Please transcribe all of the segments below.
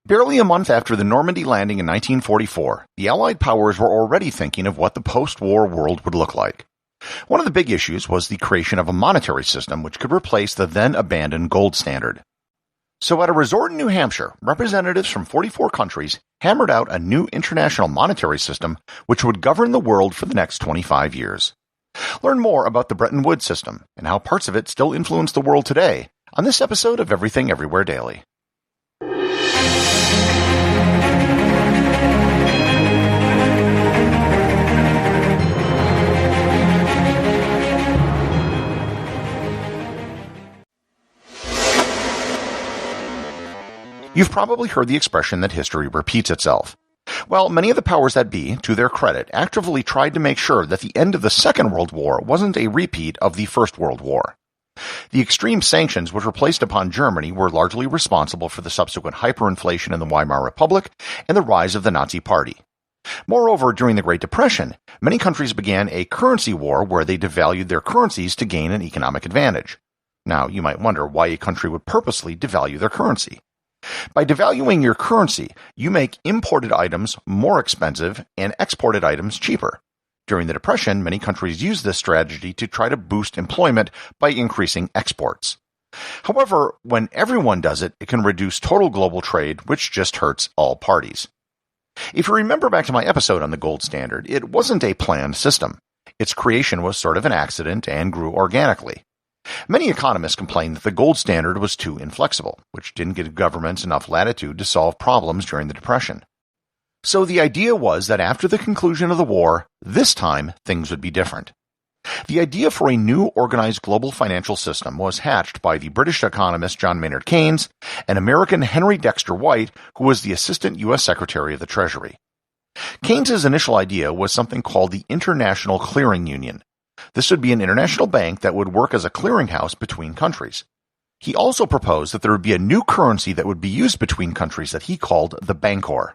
Barely a month after the Normandy Landing in 1944, the Allied powers were already thinking of what the post-war world would look like. One of the big issues was the creation of a monetary system which could replace the then-abandoned gold standard. So at a resort in New Hampshire, representatives from 44 countries hammered out a new international monetary system which would govern the world for the next 25 years. Learn more about the Bretton Woods System and how parts of it still influence the world today on this episode of Everything Everywhere Daily. You've probably heard the expression that history repeats itself. Well, many of the powers that be, to their credit, actively tried to make sure that the end of the Second World War wasn't a repeat of the First World War. The extreme sanctions which were placed upon Germany were largely responsible for the subsequent hyperinflation in the Weimar Republic and the rise of the Nazi Party. Moreover, during the Great Depression, many countries began a currency war where they devalued their currencies to gain an economic advantage. Now, you might wonder why a country would purposely devalue their currency. By devaluing your currency, you make imported items more expensive and exported items cheaper. During the Depression, many countries used this strategy to try to boost employment by increasing exports. However, when everyone does it, it can reduce total global trade, which just hurts all parties. If you remember back to my episode on the gold standard, it wasn't a planned system. Its creation was sort of an accident and grew organically. Many economists complained that the gold standard was too inflexible, which didn't give governments enough latitude to solve problems during the Depression. So the idea was that after the conclusion of the war, this time things would be different. The idea for a new organized global financial system was hatched by the British economist John Maynard Keynes and American Henry Dexter White, who was the Assistant U.S. Secretary of the Treasury. Keynes's initial idea was something called the International Clearing Union. This would be an international bank that would work as a clearinghouse between countries. He also proposed that there would be a new currency that would be used between countries that he called the Bancor.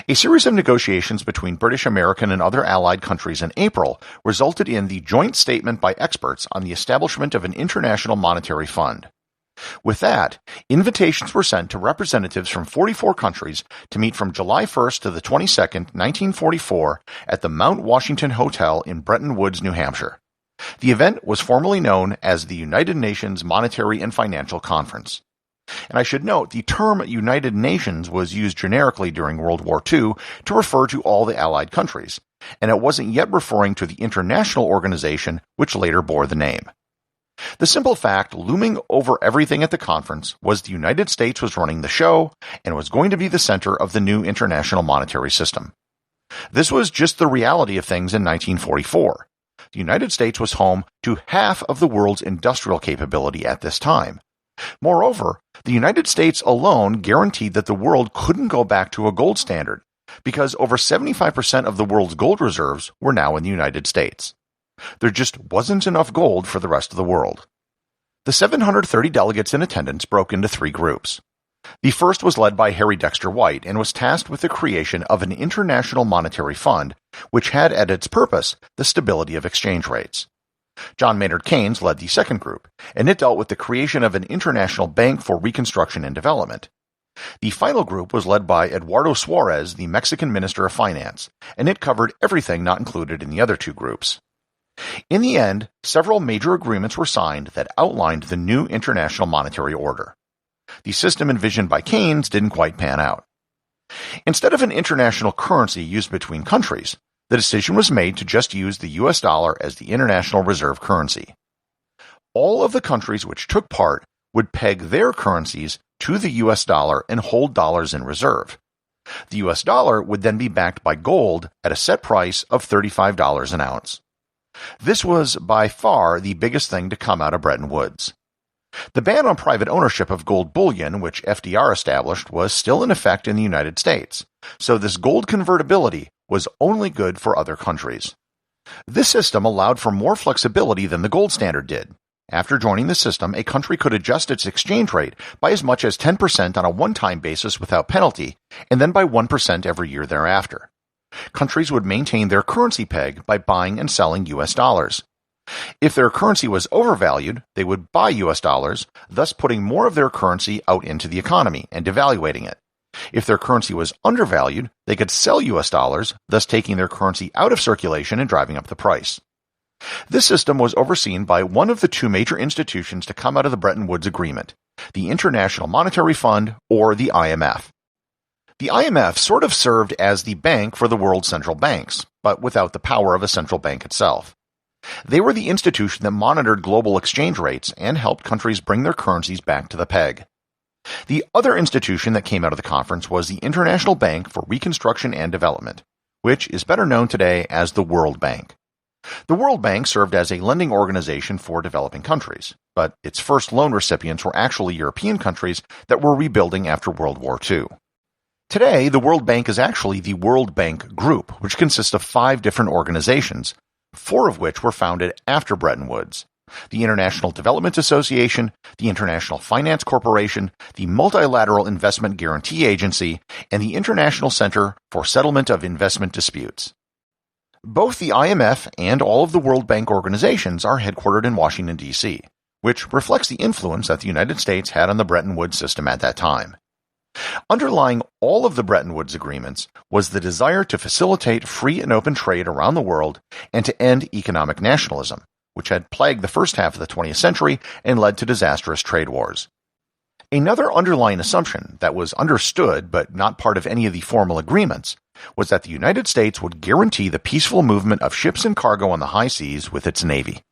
A series of negotiations between British, American, and other allied countries in April resulted in the joint statement by experts on the establishment of an international monetary fund. With that, invitations were sent to representatives from 44 countries to meet from July 1st to the 22nd, 1944, at the Mount Washington Hotel in Bretton Woods, New Hampshire. The event was formerly known as the United Nations Monetary and Financial Conference. And I should note, the term United Nations was used generically during World War II to refer to all the Allied countries, and it wasn't yet referring to the international organization which later bore the name. The simple fact looming over everything at the conference was the United States was running the show and was going to be the center of the new international monetary system. This was just the reality of things in 1944. The United States was home to half of the world's industrial capability at this time. Moreover, the United States alone guaranteed that the world couldn't go back to a gold standard, because over 75% of the world's gold reserves were now in the United States. There just wasn't enough gold for the rest of the world. The 730 delegates in attendance broke into three groups. The first was led by Harry Dexter White and was tasked with the creation of an international monetary fund, which had at its purpose the stability of exchange rates. John Maynard Keynes led the second group, and it dealt with the creation of an international bank for reconstruction and development. The final group was led by Eduardo Suarez, the Mexican Minister of Finance, and it covered everything not included in the other two groups. In the end, several major agreements were signed that outlined the new international monetary order. The system envisioned by Keynes didn't quite pan out. Instead of an international currency used between countries, the decision was made to just use the US dollar as the international reserve currency. All of the countries which took part would peg their currencies to the US dollar and hold dollars in reserve. The US dollar would then be backed by gold at a set price of $35 an ounce. This was by far the biggest thing to come out of Bretton Woods. The ban on private ownership of gold bullion, which FDR established, was still in effect in the United States, so this gold convertibility was only good for other countries. This system allowed for more flexibility than the gold standard did. After joining the system, a country could adjust its exchange rate by as much as 10% on a one-time basis without penalty, and then by 1% every year thereafter. Countries would maintain their currency peg by buying and selling US dollars. If their currency was overvalued, they would buy US dollars, thus putting more of their currency out into the economy and devaluating it. If their currency was undervalued, they could sell US dollars, thus taking their currency out of circulation and driving up the price. This system was overseen by one of the two major institutions to come out of the Bretton Woods Agreement, the International Monetary Fund, or the IMF. The IMF sort of served as the bank for the world's central banks, but without the power of a central bank itself. They were the institution that monitored global exchange rates and helped countries bring their currencies back to the peg. The other institution that came out of the conference was the International Bank for Reconstruction and Development, which is better known today as the World Bank. The World Bank served as a lending organization for developing countries, but its first loan recipients were actually European countries that were rebuilding after World War II. Today, the World Bank is actually the World Bank Group, which consists of 5 different organizations, 4 of which were founded after Bretton Woods: the International Development Association, the International Finance Corporation, the Multilateral Investment Guarantee Agency, and the International Center for Settlement of Investment Disputes. Both the IMF and all of the World Bank organizations are headquartered in Washington, D.C., which reflects the influence that the United States had on the Bretton Woods system at that time. Underlying all of the Bretton Woods agreements was the desire to facilitate free and open trade around the world and to end economic nationalism, which had plagued the first half of the 20th century and led to disastrous trade wars. Another underlying assumption that was understood but not part of any of the formal agreements was that the United States would guarantee the peaceful movement of ships and cargo on the high seas with its navy.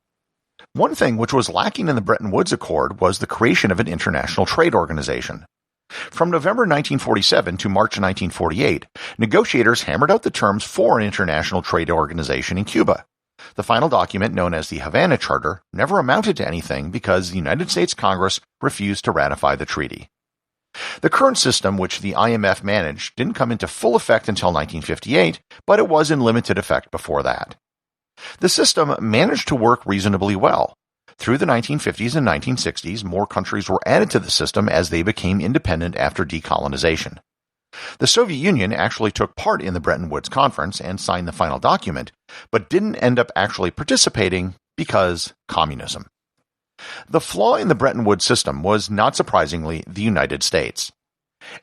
One thing which was lacking in the Bretton Woods Accord was the creation of an international trade organization. From November 1947 to March 1948, negotiators hammered out the terms for an international trade organization in Cuba. The final document, known as the Havana Charter, never amounted to anything because the United States Congress refused to ratify the treaty. The current system, which the IMF managed, didn't come into full effect until 1958, but it was in limited effect before that. The system managed to work reasonably well. Through the 1950s and 1960s, more countries were added to the system as they became independent after decolonization. The Soviet Union actually took part in the Bretton Woods Conference and signed the final document, but didn't end up actually participating because communism. The flaw in the Bretton Woods system was, not surprisingly, the United States.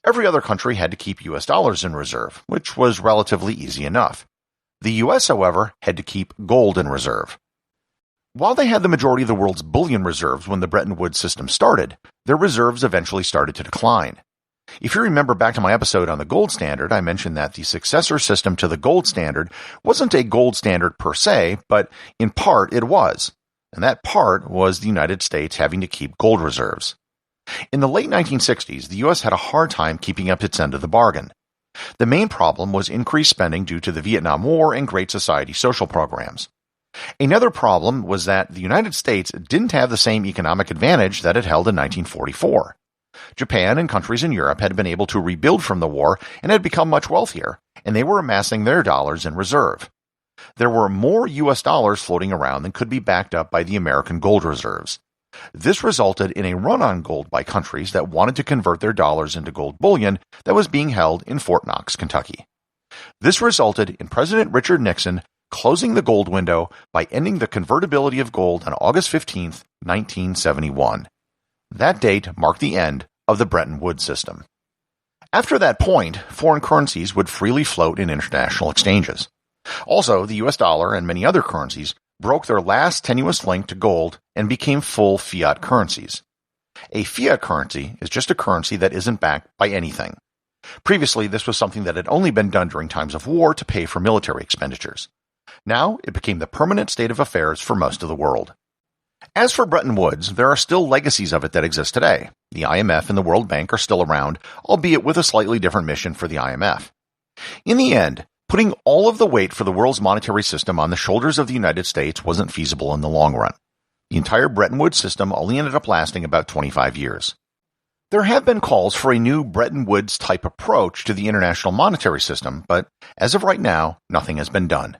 Every other country had to keep US dollars in reserve, which was relatively easy enough. The US, however, had to keep gold in reserve. While they had the majority of the world's bullion reserves when the Bretton Woods system started, their reserves eventually started to decline. If you remember back to my episode on the gold standard, I mentioned that the successor system to the gold standard wasn't a gold standard per se, but in part it was. And that part was the United States having to keep gold reserves. In the late 1960s, the U.S. had a hard time keeping up its end of the bargain. The main problem was increased spending due to the Vietnam War and Great Society social programs. Another problem was that the United States didn't have the same economic advantage that it held in 1944. Japan and countries in Europe had been able to rebuild from the war and had become much wealthier, and they were amassing their dollars in reserve. There were more U.S. dollars floating around than could be backed up by the American gold reserves. This resulted in a run on gold by countries that wanted to convert their dollars into gold bullion that was being held in Fort Knox, Kentucky. This resulted in President Richard Nixon closing the gold window by ending the convertibility of gold on August 15, 1971. That date marked the end of the Bretton Woods system. After that point, foreign currencies would freely float in international exchanges. Also, the US dollar and many other currencies broke their last tenuous link to gold and became full fiat currencies. A fiat currency is just a currency that isn't backed by anything. Previously, this was something that had only been done during times of war to pay for military expenditures. Now, it became the permanent state of affairs for most of the world. As for Bretton Woods, there are still legacies of it that exist today. The IMF and the World Bank are still around, albeit with a slightly different mission for the IMF. In the end, putting all of the weight for the world's monetary system on the shoulders of the United States wasn't feasible in the long run. The entire Bretton Woods system only ended up lasting about 25 years. There have been calls for a new Bretton Woods-type approach to the international monetary system, but as of right now, nothing has been done.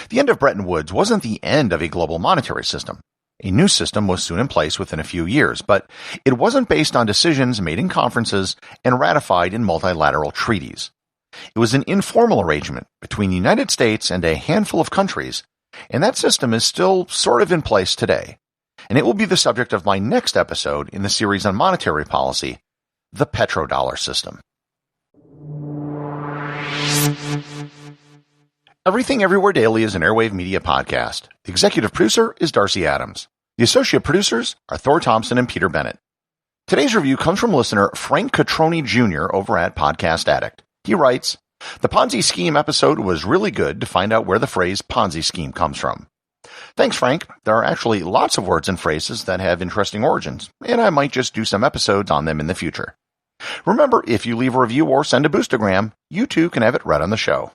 The end of Bretton Woods wasn't the end of a global monetary system. A new system was soon in place within a few years, but it wasn't based on decisions made in conferences and ratified in multilateral treaties. It was an informal arrangement between the United States and a handful of countries, and that system is still sort of in place today. And it will be the subject of my next episode in the series on monetary policy, the petrodollar system. Everything Everywhere Daily is an Airwave Media podcast. The executive producer is Darcy Adams. The associate producers are Thor, Thomsen, and Peter Bennett. Today's review comes from listener Frank Catroni Jr. over at Podcast Addict. He writes, "The Ponzi scheme episode was really good to find out where the phrase Ponzi scheme comes from." Thanks, Frank. There are actually lots of words and phrases that have interesting origins, and I might just do some episodes on them in the future. Remember, if you leave a review or send a boostagram, you too can have it read on the show.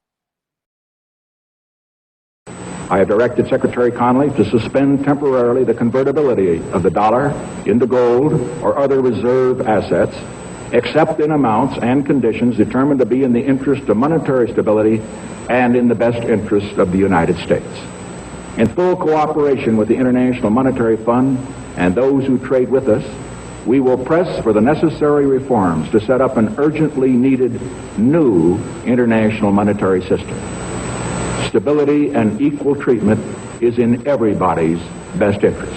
I have directed Secretary Connally to suspend temporarily the convertibility of the dollar into gold or other reserve assets, except in amounts and conditions determined to be in the interest of monetary stability and in the best interest of the United States. In full cooperation with the International Monetary Fund and those who trade with us, we will press for the necessary reforms to set up an urgently needed new international monetary system. Stability and equal treatment is in everybody's best interest.